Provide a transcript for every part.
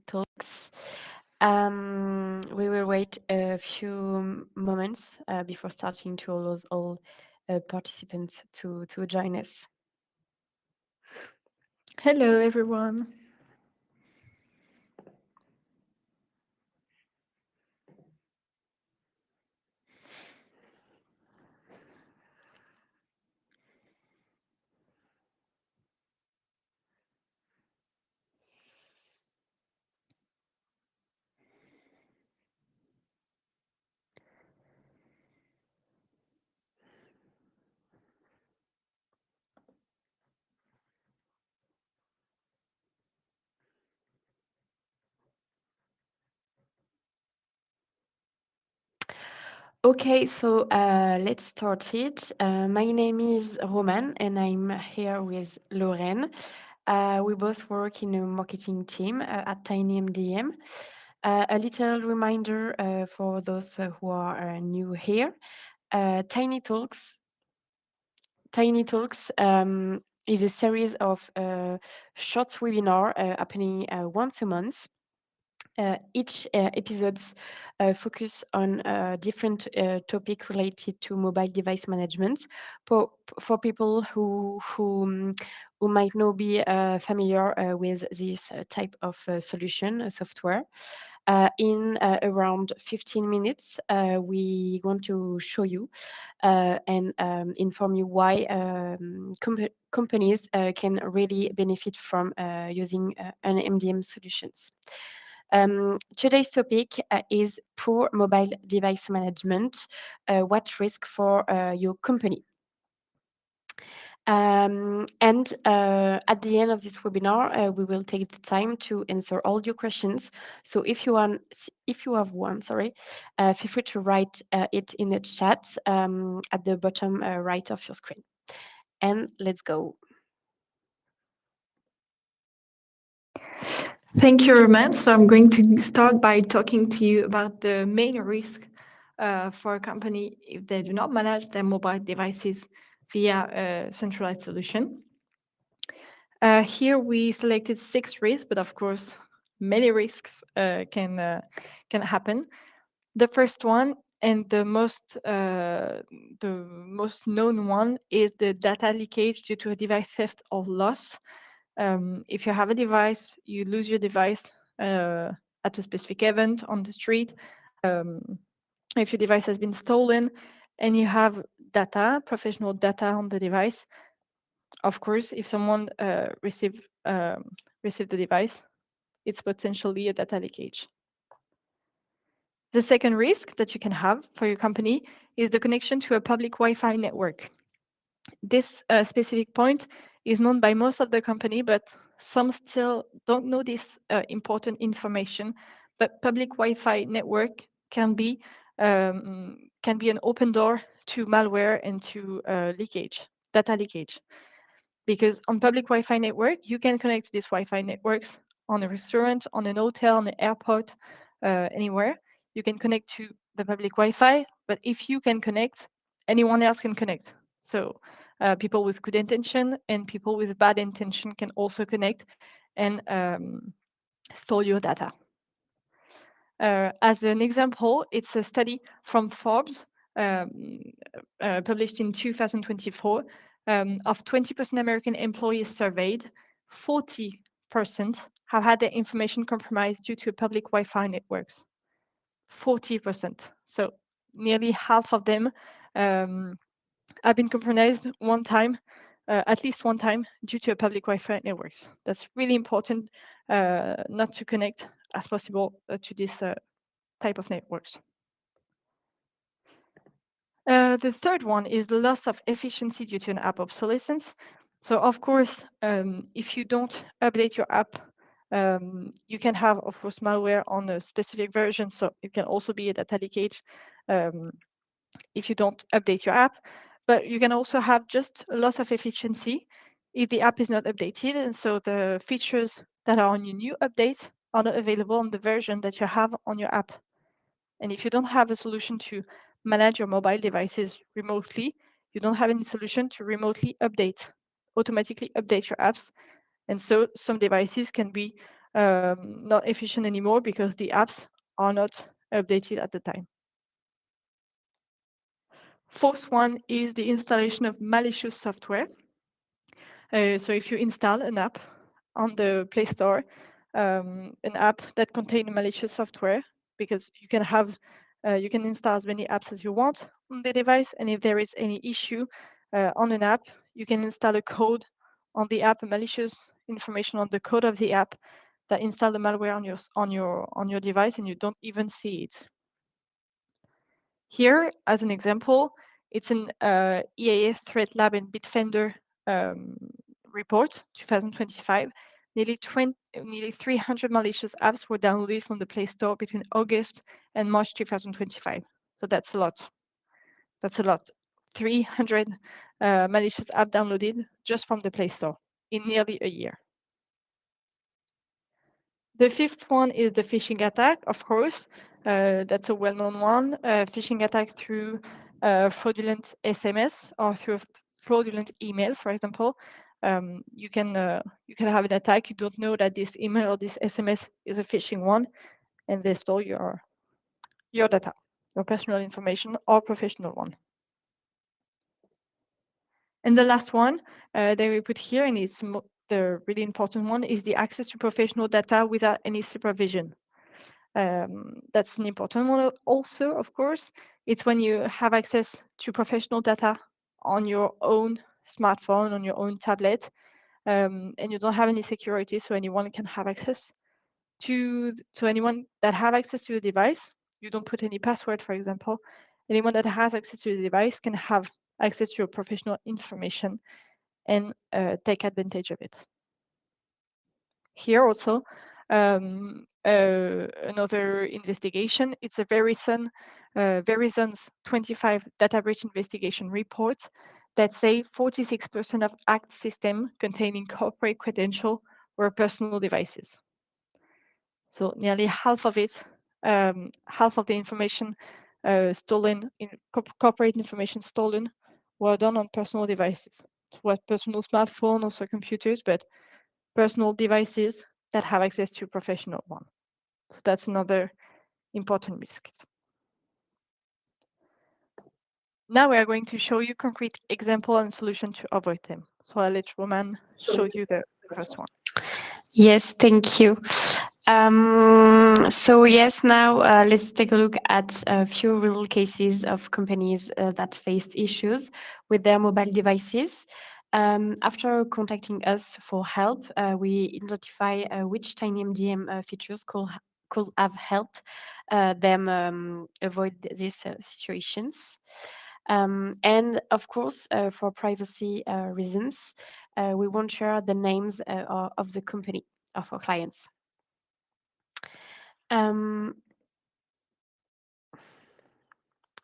TinyTalks. We will wait a few moments before starting to allow all participants to join us. Hello, everyone. Okay, so let's start it. My name is Roman, and I'm here with Lorraine. We both work in a marketing team at TinyMDM. A little reminder for those who are new here. Tiny Talks is a series of short webinar happening once a month. Each episodes focus on a different topic related to mobile device management for people who might not be familiar with this type of solution software. In around 15 minutes, we want to show you and inform you why companies can really benefit from using an MDM solutions. Today's topic is poor mobile device management. What risk for your company? And at the end of this webinar, we will take the time to answer all your questions. So if you have one, feel free to write it in the chat at the bottom right of your screen. And let's go. Thank you, Roman. So I'm going to start by talking to you about the main risk for a company if they do not manage their mobile devices via a centralized solution. Here we selected 6 risks, but of course, many risks can happen. The first one and the most known one is the data leakage due to a device theft or loss. If you have a device, you lose your device at a specific event on the street. If your device has been stolen and you have data, professional data on the device, of course, if someone received the device, it's potentially a data leakage. The second risk that you can have for your company is the connection to a public Wi-Fi network. This specific point is known by most of the company, but some still don't know this important information. But public Wi-Fi network can be an open door to malware and to data leakage. Because on public Wi-Fi network, you can connect to these Wi-Fi networks on a restaurant, on an hotel, on an airport, anywhere. You can connect to the public Wi-Fi, but if you can connect, anyone else can connect. So people with good intention and people with bad intention can also connect and store your data. As an example, it's a study from Forbes published in 2024. Of 20% American employees surveyed, 40% have had their information compromised due to public Wi-Fi networks. 40%. So nearly half of them have been compromised one time, at least one time, due to a public Wi-Fi networks. That's really important not to connect as possible to this type of networks. The third one is the loss of efficiency due to an app obsolescence. So of course, if you don't update your app, you can have, of course, malware on a specific version. So it can also be a data leakage if you don't update your app. But you can also have just a loss of efficiency if the app is not updated. And so the features that are on your new update are not available on the version that you have on your app. And if you don't have a solution to manage your mobile devices remotely, you don't have any solution to remotely automatically update your apps. And so some devices can be not efficient anymore because the apps are not updated at the time. Fourth one is the installation of malicious software. So if you install an app on the Play Store, an app that contains malicious software, because you can install as many apps as you want on the device, and if there is any issue on an app, you can install a code on the app, a malicious information on the code of the app that install the malware on your device, and you don't even see it. Here, as an example, it's an EAS Threat Lab and Bitdefender um, report, 2025. Nearly 300 malicious apps were downloaded from the Play Store between August and March 2025. So that's a lot. That's a lot. 300 malicious apps downloaded just from the Play Store in nearly a year. The fifth one is the phishing attack, of course. That's a well-known one. Phishing attack through fraudulent SMS or through a fraudulent email, for example. You can have an attack. You don't know that this email or this SMS is a phishing one, and they store your data, your personal information or professional one. And the last one that we put here, and it's the really important one, is the access to professional data without any supervision. That's an important one also, of course. It's when you have access to professional data on your own smartphone, on your own tablet, and you don't have any security, so anyone can have access to anyone that have access to the device. You don't put any password, for example. Anyone that has access to the device can have access to your professional information and take advantage of it. Here also, another investigation. It's a Verizon's 25 data breach investigation report that say 46% of ACT system containing corporate credential were personal devices. So nearly half of it, half of the information stolen, corporate information stolen, were done on personal devices. So what personal smartphone, also computers, but personal devices that have access to professional one. So that's another important risk. Now we are going to show you concrete example and solution to avoid them. So I'll let Roman show you the first one. Yes, thank you. So yes, now let's take a look at a few real cases of companies that faced issues with their mobile devices. After contacting us for help, we identify which TinyMDM features could have helped them avoid these situations. And of course, for privacy reasons, we won't share the names of the company of our clients. Um,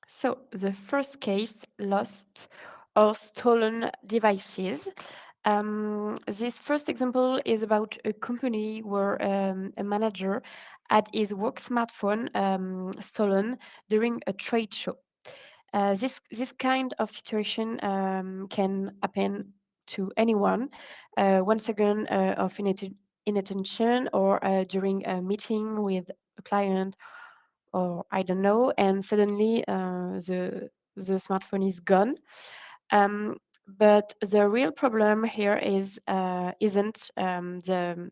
so the first case, lost or stolen devices. This first example is about a company where a manager had his work smartphone stolen during a trade show. This kind of situation can happen to anyone. Once again, of inattention or during a meeting with a client, or I don't know, and suddenly the smartphone is gone. Um, but the real problem here isn't the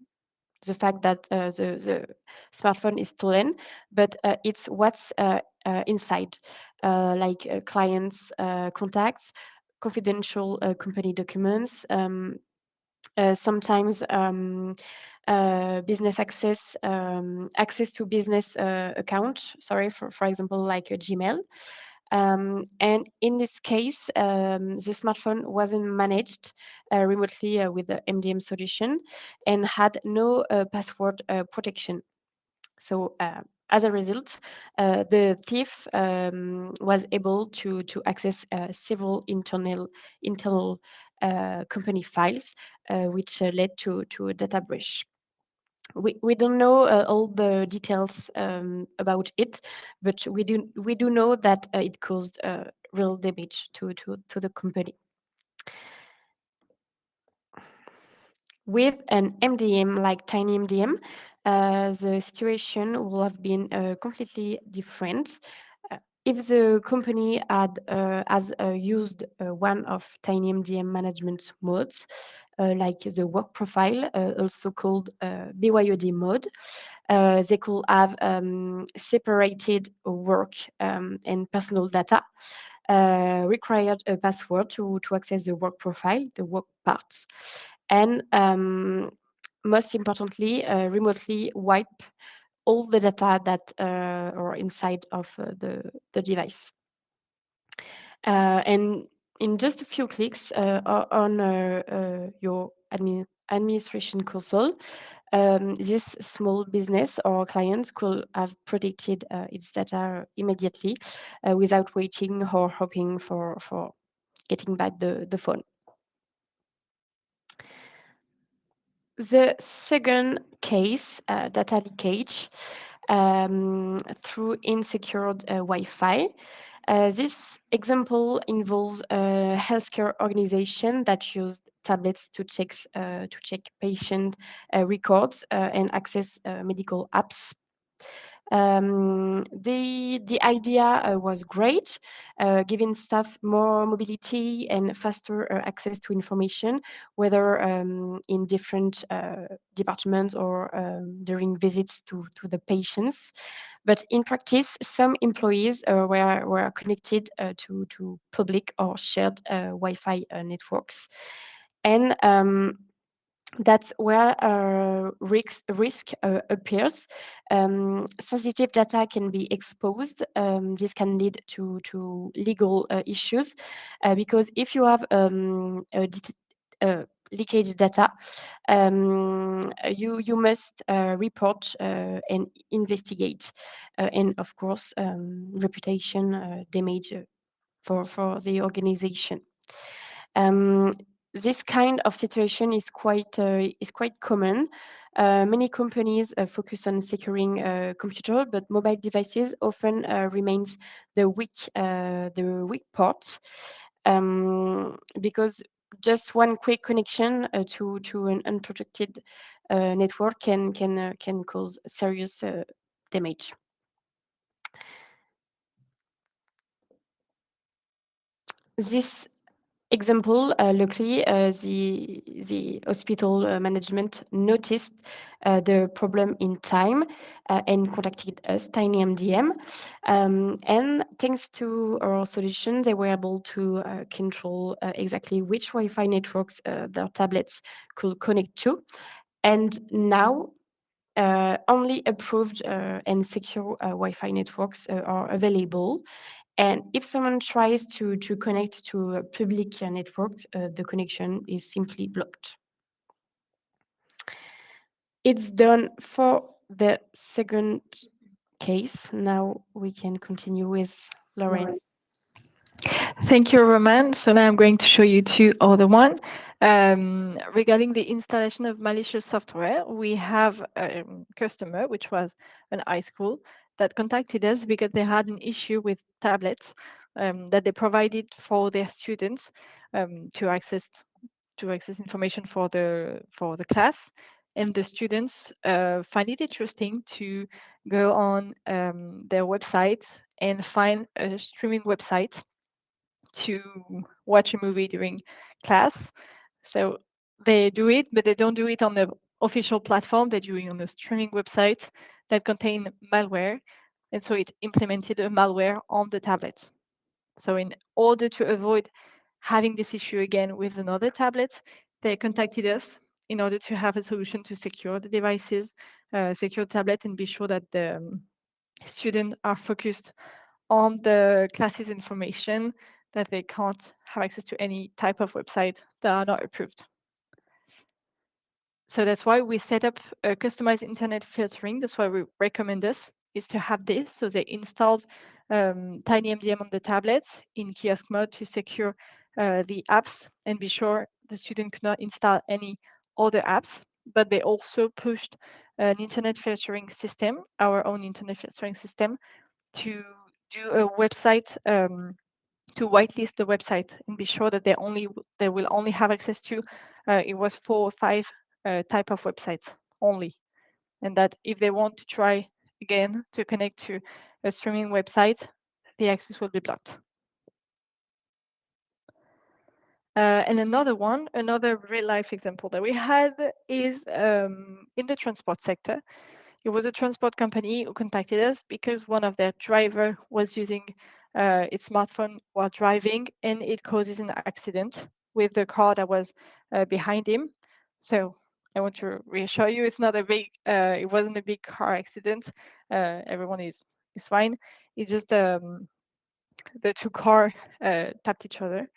fact that the smartphone is stolen, but it's what's inside, like clients' contacts, confidential company documents, sometimes business access to business account. Sorry, for example, like a Gmail. And in this case, the smartphone wasn't managed remotely with the MDM solution and had no password protection. So as a result, the thief was able to access several internal company files, which led to a data breach. We don't know all the details about it, but we do know that it caused real damage to the company. With an MDM like TinyMDM, the situation will have been completely different. If the company has used one of TinyMDM management modes, like the work profile, also called BYOD mode, they could have separated work and personal data, required a password to access the work profile, the work parts, and most importantly, remotely wipe all the data that are inside of the device. And in just a few clicks on your administration console, this small business or client could have protected its data immediately without waiting or hoping for getting back the phone. The second case, data leakage through insecured Wi-Fi. This example involves a healthcare organization that used tablets to check patient records and access medical apps. The idea was great, giving staff more mobility and faster access to information, whether in different departments or during visits to the patients. But in practice, some employees were connected to public or shared Wi-Fi networks. And that's where risk appears. Sensitive data can be exposed. This can lead to legal issues because if you have leakage data, you must report and investigate, and of course, reputation damage for the organization. Um, this kind of situation is quite common. Many companies focus on securing computer, but mobile devices often remains the weak part, because just one quick connection to an unprotected network can cause serious damage. This example, luckily, the hospital management noticed the problem in time and contacted us, TinyMDM. And thanks to our solution, they were able to control exactly which Wi-Fi networks their tablets could connect to. And now only approved and secure Wi-Fi networks are available. And if someone tries to connect to a public network, the connection is simply blocked. It's done for the second case. Now we can continue with Lauren. Thank you, Roman. So now I'm going to show you two other one. Regarding the installation of malicious software, we have a customer, which was an high school, that contacted us because they had an issue with tablets that they provided for their students to access information for the class. And the students find it interesting to go on their website and find a streaming website to watch a movie during class. So they do it, but they don't do it on the official platform. They do it on a streaming website that contain malware. And so it implemented a malware on the tablet. So in order to avoid having this issue again with another tablet, they contacted us in order to have a solution to secure the devices, secure the tablet, and be sure that the students are focused on the classes information, that they can't have access to any type of website that are not approved. So that's why we set up a customized internet filtering. That's why we recommend this, is to have this. So they installed TinyMDM on the tablets in kiosk mode to secure the apps and be sure the student could not install any other apps. But they also pushed an internet filtering system, our own internet filtering system, to do a website, to whitelist the website and be sure that they will only have access to, it was 4 or 5 type of websites only, and that if they want to try again to connect to a streaming website, the access will be blocked. And another real life example that we had is in the transport sector. It was a transport company who contacted us because one of their driver was using its smartphone while driving, and it causes an accident with the car that was behind him. So I want to reassure you, it's not a big, it wasn't a big car accident. Everyone is fine. It's just the two car tapped each other.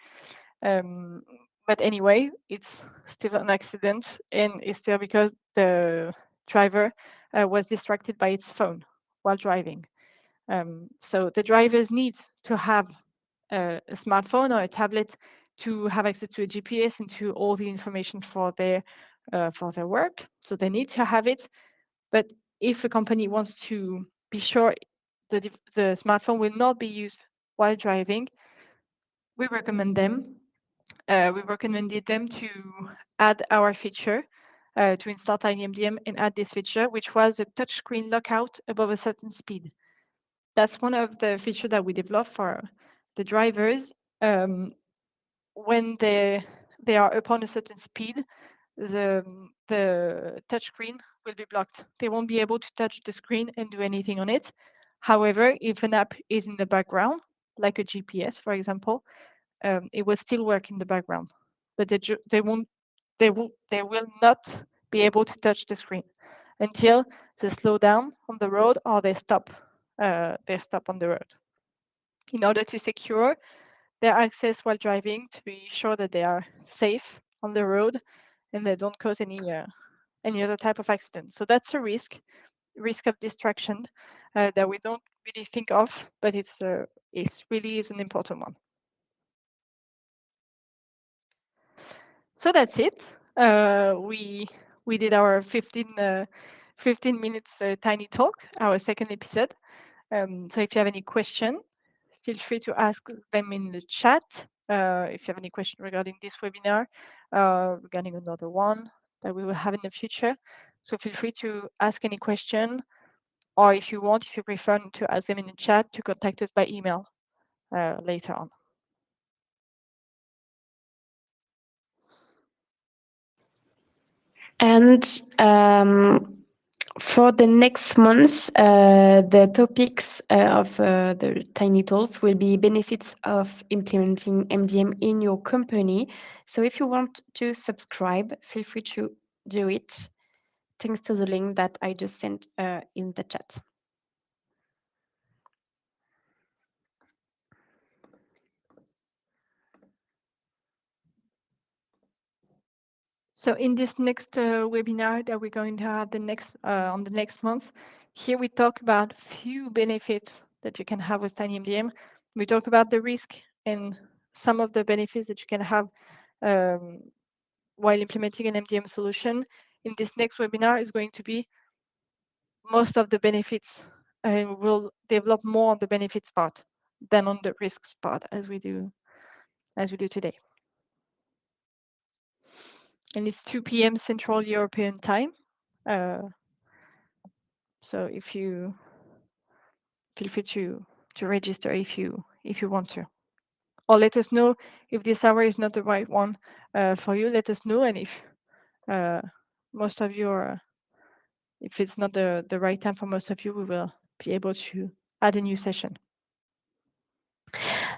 Um, but anyway, it's still an accident, and it's still because the driver was distracted by its phone while driving. So the drivers need to have a smartphone or a tablet to have access to a GPS and to all the information for their work. So they need to have it. But if a company wants to be sure the smartphone will not be used while driving, we recommend them we recommended them to add our feature, to install TinyMDM and add this feature, which was a touchscreen lockout above a certain speed. That's one of the features that we developed for the drivers. When they are upon a certain speed, the touchscreen will be blocked. They won't be able to touch the screen and do anything on it. However, if an app is in the background, like a GPS, for example, it will still work in the background, but they will not be able to touch the screen until they slow down on the road or they stop on the road. In order to secure their access while driving, to be sure that they are safe on the road and they don't cause any other type of accident. So that's a risk of distraction that we don't really think of, but it's really is an important one. So that's it. We did our 15 minutes tiny talk, our second episode. So if you have any question, feel free to ask them in the chat. If you have any question regarding this webinar, regarding another one that we will have in the future, so feel free to ask any question, or if you prefer to ask them in the chat, to contact us by email later on. And for the next months, the topics of the Tiny Talks will be benefits of implementing MDM in your company. So if you want to subscribe, feel free to do it. Thanks to the link that I just sent in the chat. So in this next webinar that we're going to have on the next month, here we talk about few benefits that you can have with TinyMDM. We talk about the risk and some of the benefits that you can have while implementing an MDM solution. In this next webinar is going to be most of the benefits, and we'll develop more on the benefits part than on the risks part as we do today. And it's 2 p.m. Central European time. So if you feel free to register if you want to, or let us know if this hour is not the right one for you. Let us know, and if most of you are, if it's not the right time for most of you, we will be able to add a new session.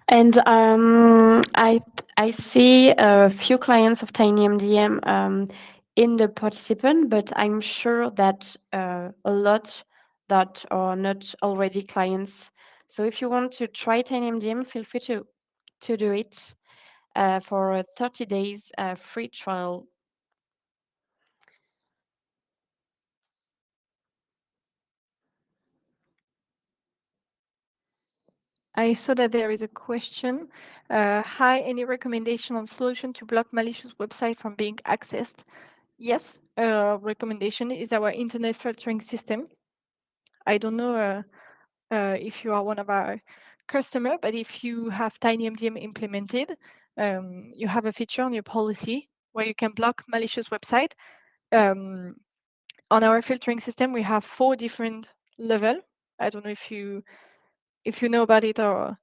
And I see a few clients of TinyMDM in the participant, but I'm sure that a lot that are not already clients. So if you want to try TinyMDM, feel free to do it for a 30 days free trial. I saw that there is a question. Hi, any recommendation on solution to block malicious website from being accessed? Yes, recommendation is our internet filtering system. I don't know if you are one of our customer, but if you have TinyMDM implemented, you have a feature on your policy where you can block malicious website. On our filtering system, we have 4 different level. I don't know if you know about it or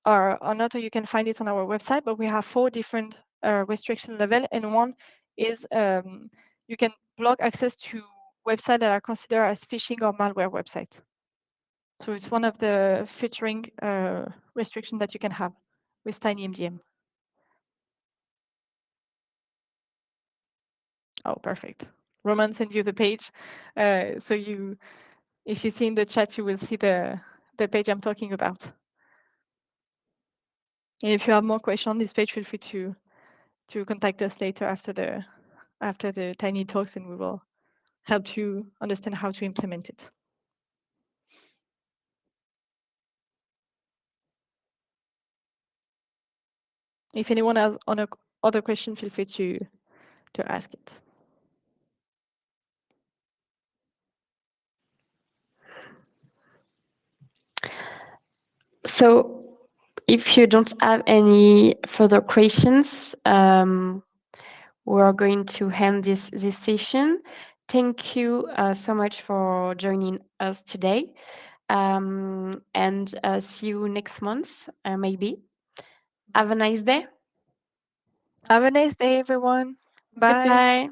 not, or you can find it on our website, but we have 4 different restriction level, and one is you can block access to websites that are considered as phishing or malware website. So it's one of the filtering restriction that you can have with TinyMDM. Oh, perfect. Roman sent you the page. So if you see in the chat, you will see the page I'm talking about. And if you have more questions on this page, feel free to contact us later after the Tiny Talks, and we will help you understand how to implement it. If anyone has other question, feel free to ask it. So if you don't have any further questions, we are going to end this session. Thank you so much for joining us today. And see you next month, maybe. Have a nice day. Have a nice day, everyone. Bye. Goodbye.